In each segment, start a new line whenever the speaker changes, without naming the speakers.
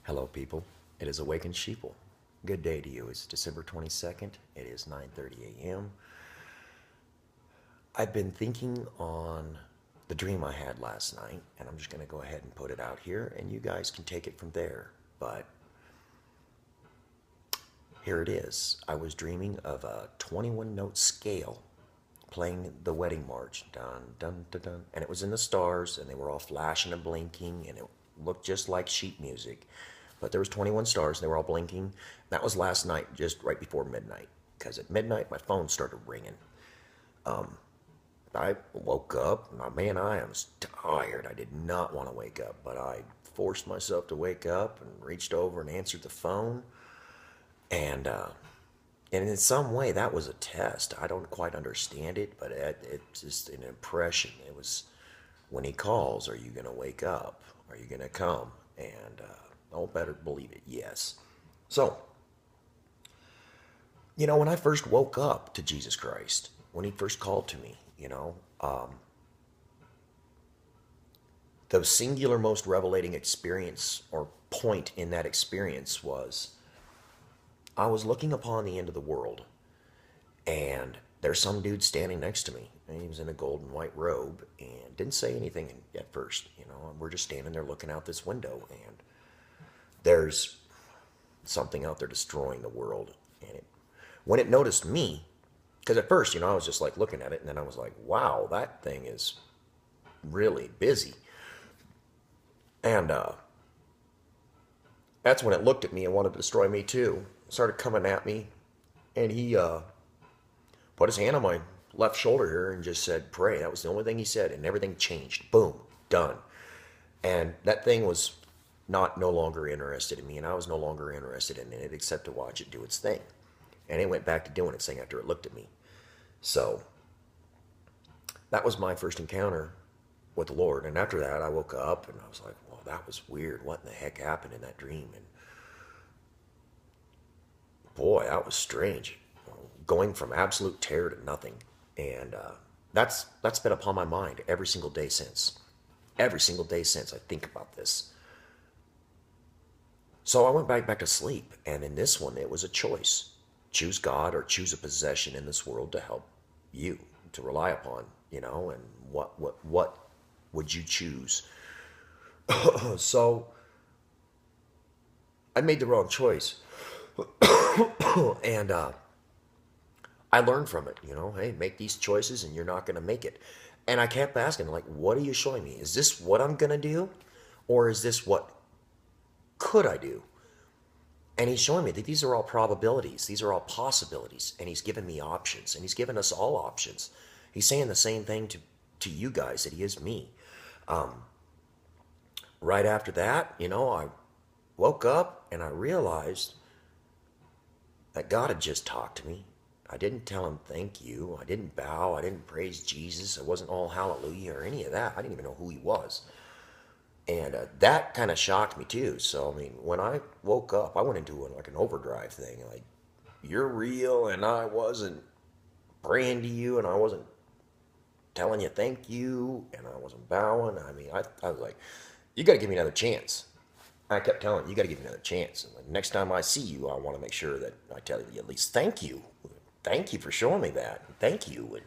Hello, people. It is Awakened Sheeple. Good day to you. It's December 22nd. It is 9:30 a.m. I've been thinking on the dream I had last night, and I'm just going to go ahead and put it out here, and you guys can take it from there. But here it is. I was dreaming of a 21-note scale playing the wedding march, dun dun dun dun, and it was in the stars, and they were all flashing and blinking, and it looked just like sheet music. But there was 21 stars, and they were all blinking. That was last night, just right before midnight, because at midnight my phone started ringing. I woke up. Man, I am tired. I did not want to wake up, but I forced myself to wake up and reached over and answered the phone. And in some way, that was a test. I don't quite understand it, but it's just an impression. It was when he calls, are you going to wake up? Are you going to come? And oh, better believe it, yes. So, when I first woke up to Jesus Christ, when he first called to me, the singular most revelating experience or point in that experience was I was looking upon the end of the world, and there's some dude standing next to me, and he was in a gold and white robe and didn't say anything at first. And we're just standing there looking out this window, and there's something out there destroying the world. And when it noticed me, because at first, I was just like looking at it, and then I was like, wow, that thing is really busy. And that's when it looked at me and wanted to destroy me too. It started coming at me, and he put his hand on my left shoulder here and just said, pray. That was the only thing he said, and everything changed. Boom, done. And that thing was no longer interested in me, and I was no longer interested in it except to watch it do its thing. And it went back to doing its thing after it looked at me. So that was my first encounter with the Lord. And after that, I woke up and I was like, well, that was weird. What in the heck happened in that dream? And boy, that was strange. Going from absolute terror to nothing. And that's been upon my mind every single day since. Every single day since I think about this. So I went back to sleep. And in this one, it was a choice. Choose God or choose a possession in this world to help you, to rely upon, and what would you choose? So I made the wrong choice. And I learned from it, hey, make these choices and you're not going to make it. And I kept asking, like, what are you showing me? Is this what I'm going to do? Or is this what could I do? And he's showing me that these are all probabilities. These are all possibilities. And he's given me options. And he's given us all options. He's saying the same thing to you guys that he is me. Right after that, I woke up and I realized that God had just talked to me. I didn't tell him thank you. I didn't bow. I didn't praise Jesus. I wasn't all hallelujah or any of that. I didn't even know who he was. And that kind of shocked me too. So, I mean, when I woke up, I went into like an overdrive thing. Like, you're real, and I wasn't praying to you, and I wasn't telling you thank you, and I wasn't bowing. I mean, I was like, you got to give me another chance. I kept telling him, you got to give me another chance. And like, next time I see you, I want to make sure that I tell you at least thank you. Thank you for showing me that. Thank you. And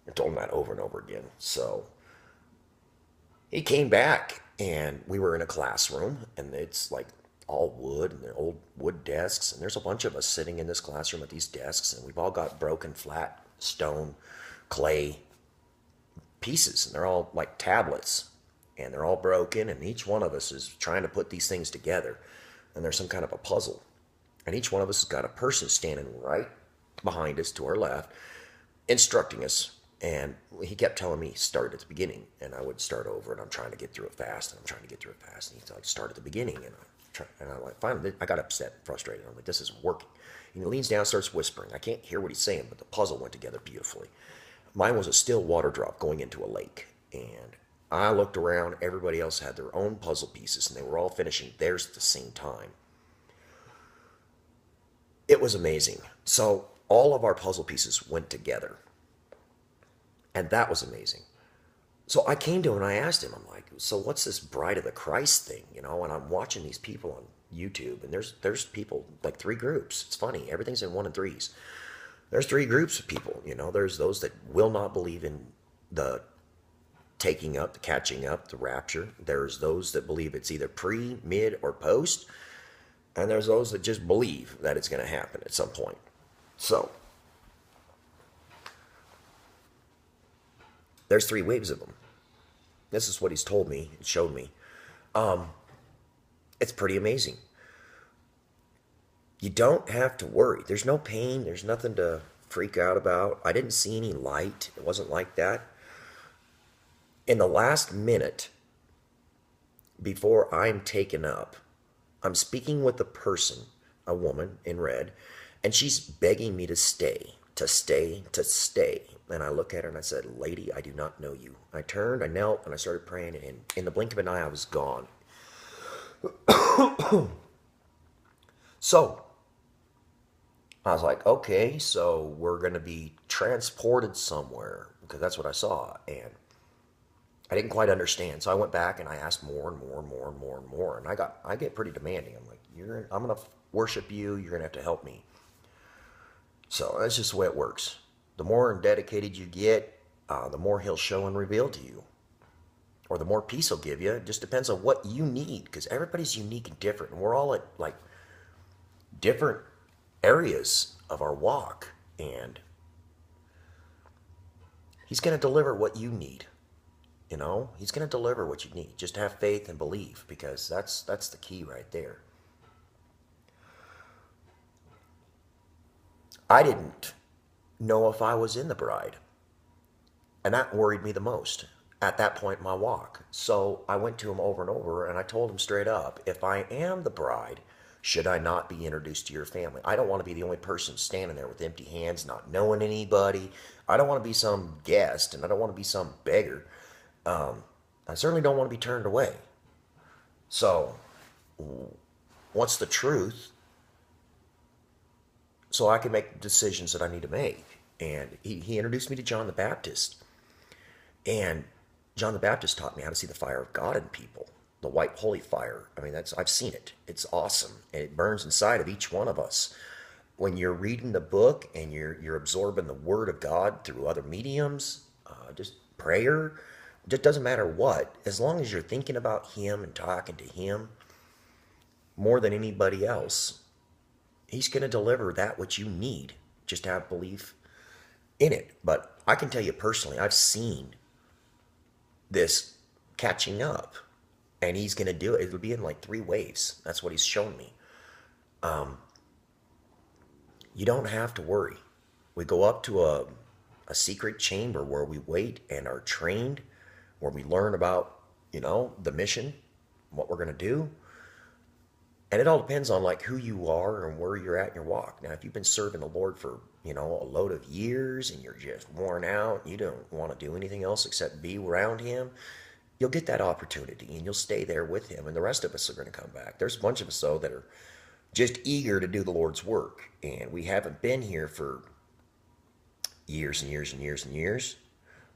I told him that over and over again. So he came back, and we were in a classroom, and it's like all wood, and they're old wood desks, and there's a bunch of us sitting in this classroom at these desks, and we've all got broken flat stone, clay pieces, and they're all like tablets, and they're all broken, and each one of us is trying to put these things together, and there's some kind of a puzzle, and each one of us has got a person standing right behind us to our left, instructing us. And he kept telling me, start at the beginning. And I would start over, and I'm trying to get through it fast, and I'm trying to get through it fast. And he's like, start at the beginning. And I'm like, finally, I got upset and frustrated. I'm like, this isn't working. And he leans down and starts whispering. I can't hear what he's saying, but the puzzle went together beautifully. Mine was a still water drop going into a lake. And I looked around. Everybody else had their own puzzle pieces, and they were all finishing theirs at the same time. It was amazing. So all of our puzzle pieces went together. And that was amazing. So I came to him and I asked him, I'm like, so what's this Bride of the Christ thing, you know? And I'm watching these people on YouTube, and there's people, like three groups. It's funny, everything's in one and threes. There's three groups of people, you know. There's those that will not believe in the taking up, the catching up, the rapture. There's those that believe it's either pre, mid, or post. And there's those that just believe that it's going to happen at some point. So, there's three waves of them. This is what he's told me and showed me. It's pretty amazing. You don't have to worry. There's no pain. There's nothing to freak out about. I didn't see any light. It wasn't like that. In the last minute before I'm taken up, I'm speaking with a person, a woman in red, and she's begging me to stay, to stay, to stay. And I look at her and I said, "Lady, I do not know you." I turned, I knelt, and I started praying, and in the blink of an eye, I was gone. So, I was like, okay, so we're going to be transported somewhere, because that's what I saw. And I didn't quite understand. So I went back and I asked more and more and more and more and more. And I get pretty demanding. I'm like, I'm going to worship you. You're going to have to help me. So that's just the way it works. The more dedicated you get, the more he'll show and reveal to you. Or the more peace he'll give you. It just depends on what you need, because everybody's unique and different. And we're all at like different areas of our walk. And he's going to deliver what you need. You know, he's going to deliver what you need. Just have faith and believe, because that's the key right there. I didn't know if I was in the bride, and that worried me the most at that point in my walk. So I went to him over and over, and I told him straight up, if I am the bride, should I not be introduced to your family? I don't want to be the only person standing there with empty hands, not knowing anybody. I don't want to be some guest, and I don't want to be some beggar. I certainly don't want to be turned away. So, what's the truth? So I can make the decisions that I need to make. And he introduced me to John the Baptist. And John the Baptist taught me how to see the fire of God in people. The white holy fire. I mean, I've seen it. It's awesome. And it burns inside of each one of us. When you're reading the book and you're absorbing the word of God through other mediums, just prayer, it doesn't matter what, as long as you're thinking about him and talking to him more than anybody else, he's going to deliver that which you need. Just have belief in it. But I can tell you personally, I've seen this catching up, and he's going to do it. It'll be in like 3 waves. That's what he's shown me. You don't have to worry. We go up to a secret chamber where we wait and are trained, where we learn about, the mission, what we're going to do. And it all depends on like who you are and where you're at in your walk. Now, if you've been serving the Lord for, a load of years and you're just worn out, you don't want to do anything else except be around him, you'll get that opportunity and you'll stay there with him. And the rest of us are going to come back. There's a bunch of us, though, that are just eager to do the Lord's work. And we haven't been here for years and years and years and years.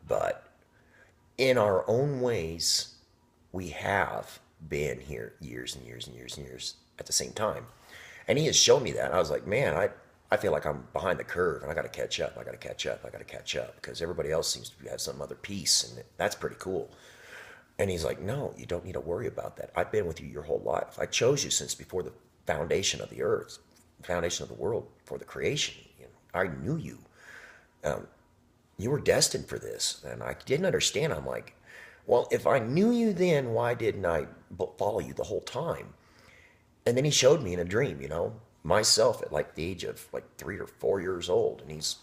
But in our own ways, we have been here years and years and years and years at the same time. And he has shown me that. I was like, man, I feel like I'm behind the curve and I got to catch up. I got to catch up. I got to catch up, because everybody else seems to have some other piece, and that's pretty cool. And he's like, no, you don't need to worry about that. I've been with you your whole life. I chose you since before the foundation of the earth, foundation of the world, for the creation. I knew you. You were destined for this. And I didn't understand. I'm like, well, if I knew you then, why didn't I follow you the whole time? And then he showed me in a dream, myself at like the age of like 3 or 4 years old. And he's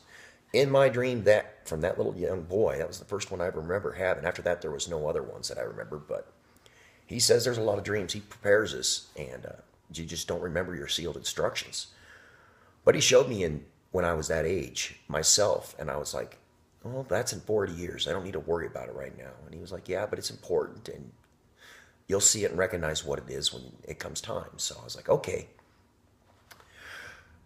in my dream that from that little young boy. That was the first one I ever remember having. After that, there was no other ones that I remember. But he says there's a lot of dreams. He prepares us, and you just don't remember your sealed instructions. But he showed me when I was that age myself, and I was like, oh, that's in 40 years. I don't need to worry about it right now. And he was like, yeah, but it's important, and you'll see it and recognize what it is when it comes time. So I was like, okay.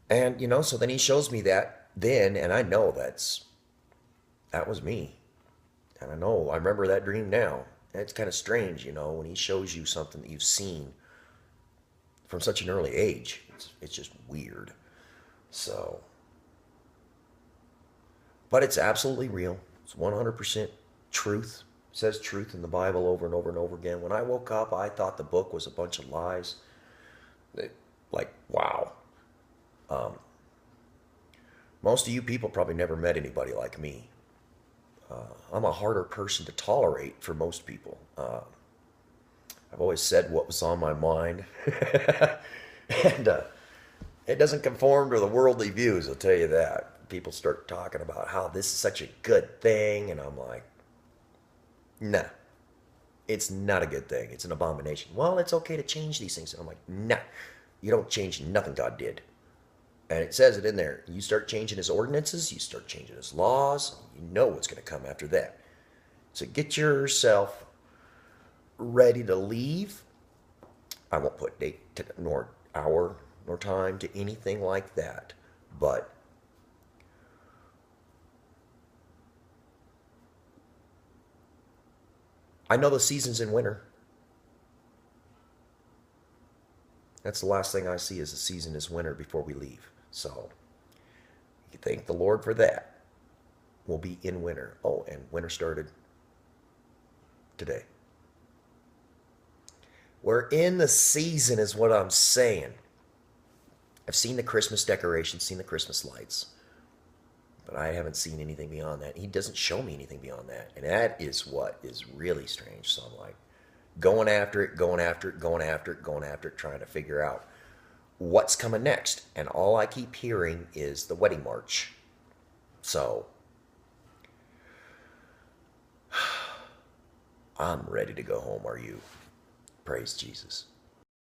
And, so then he shows me that then, and I know that was me. And I know, I remember that dream now. And it's kind of strange, when he shows you something that you've seen from such an early age. It's just weird. So, but it's absolutely real. It's 100% truth. It says truth in the Bible over and over and over again. When I woke up, I thought the book was a bunch of lies. Like, wow. Most of you people probably never met anybody like me. I'm a harder person to tolerate for most people. I've always said what was on my mind. And it doesn't conform to the worldly views, I'll tell you that. People start talking about how this is such a good thing, and I'm like, nah, it's not a good thing. It's an abomination. Well, it's okay to change these things. And I'm like, nah, you don't change nothing God did. And it says it in there. You start changing his ordinances, you start changing his laws, you know what's going to come after that. So get yourself ready to leave. I won't put date nor hour nor time to anything like that. But I know the season's in winter. That's the last thing I see is the season is winter before we leave. So you thank the Lord for that. We'll be in winter. Oh, and winter started today. We're in the season is what I'm saying. I've seen the Christmas decorations, seen the Christmas lights, but I haven't seen anything beyond that. He doesn't show me anything beyond that. And that is what is really strange. So I'm like going after it, going after it, going after it, going after it, trying to figure out what's coming next. And all I keep hearing is the wedding march. So I'm ready to go home. Are you? Praise Jesus.